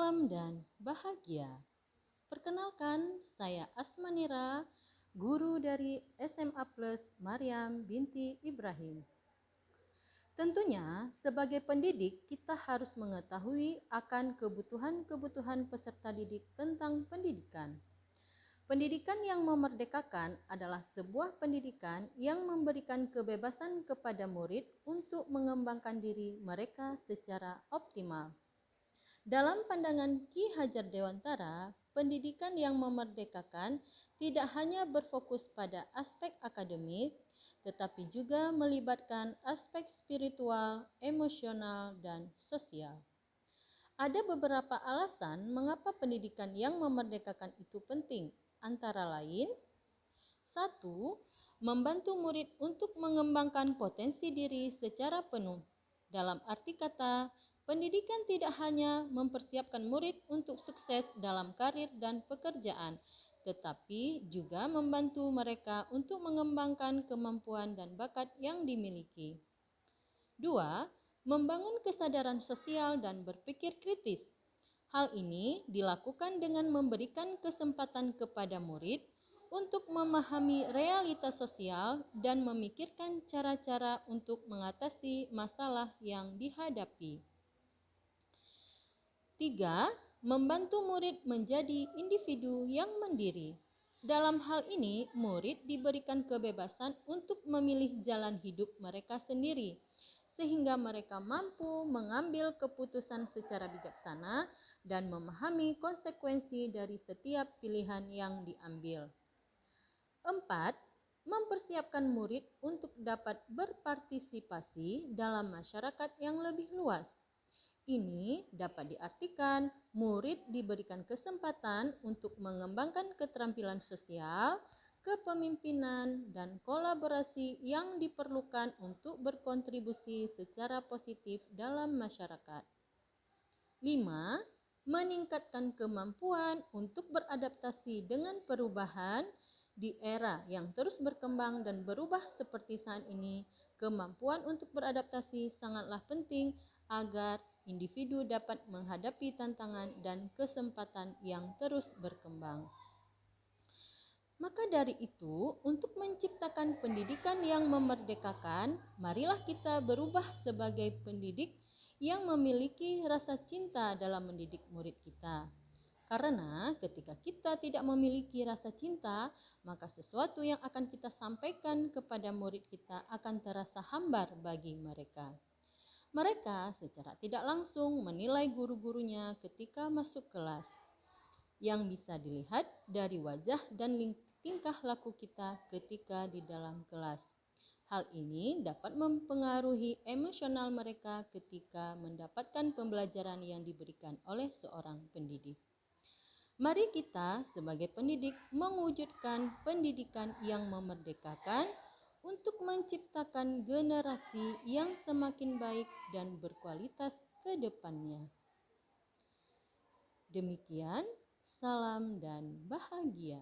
salam dan bahagia. Perkenalkan, saya Asmanira, guru dari SMA Plus Maryam binti Ibrahim. Tentunya, sebagai pendidik, kita harus mengetahui akan kebutuhan-kebutuhan peserta didik tentang pendidikan. Pendidikan yang memerdekakan adalah sebuah pendidikan yang memberikan kebebasan kepada murid untuk mengembangkan diri mereka secara optimal. Dalam pandangan Ki Hajar Dewantara, pendidikan yang memerdekakan tidak hanya berfokus pada aspek akademik, tetapi juga melibatkan aspek spiritual, emosional, dan sosial. Ada beberapa alasan mengapa pendidikan yang memerdekakan itu penting, antara lain: 1. Membantu murid untuk mengembangkan potensi diri secara penuh. Dalam arti kata, pendidikan tidak hanya mempersiapkan murid untuk sukses dalam karir dan pekerjaan, tetapi juga membantu mereka untuk mengembangkan kemampuan dan bakat yang dimiliki. 2. Membangun kesadaran sosial dan berpikir kritis. Hal ini dilakukan dengan memberikan kesempatan kepada murid untuk memahami realitas sosial dan memikirkan cara-cara untuk mengatasi masalah yang dihadapi. 3. Membantu murid menjadi individu yang mandiri. Dalam hal ini, murid diberikan kebebasan untuk memilih jalan hidup mereka sendiri, sehingga mereka mampu mengambil keputusan secara bijaksana dan memahami konsekuensi dari setiap pilihan yang diambil. 4. Mempersiapkan murid untuk dapat berpartisipasi dalam masyarakat yang lebih luas. Ini dapat diartikan murid diberikan kesempatan untuk mengembangkan keterampilan sosial, kepemimpinan, dan kolaborasi yang diperlukan untuk berkontribusi secara positif dalam masyarakat. 5. Meningkatkan kemampuan untuk beradaptasi dengan perubahan. Di era yang terus berkembang dan berubah seperti saat ini, kemampuan untuk beradaptasi sangatlah penting agar individu dapat menghadapi tantangan dan kesempatan yang terus berkembang. Maka dari itu, untuk menciptakan pendidikan yang memerdekakan, marilah kita berubah sebagai pendidik yang memiliki rasa cinta dalam mendidik murid kita. Karena ketika kita tidak memiliki rasa cinta, maka sesuatu yang akan kita sampaikan kepada murid kita akan terasa hambar bagi mereka. Mereka secara tidak langsung menilai guru-gurunya ketika masuk kelas, yang bisa dilihat dari wajah dan tingkah laku kita ketika di dalam kelas. Hal ini dapat mempengaruhi emosional mereka ketika mendapatkan pembelajaran yang diberikan oleh seorang pendidik. Mari kita sebagai pendidik mewujudkan pendidikan yang memerdekakan untuk menciptakan generasi yang semakin baik dan berkualitas ke depannya. Demikian, salam dan bahagia.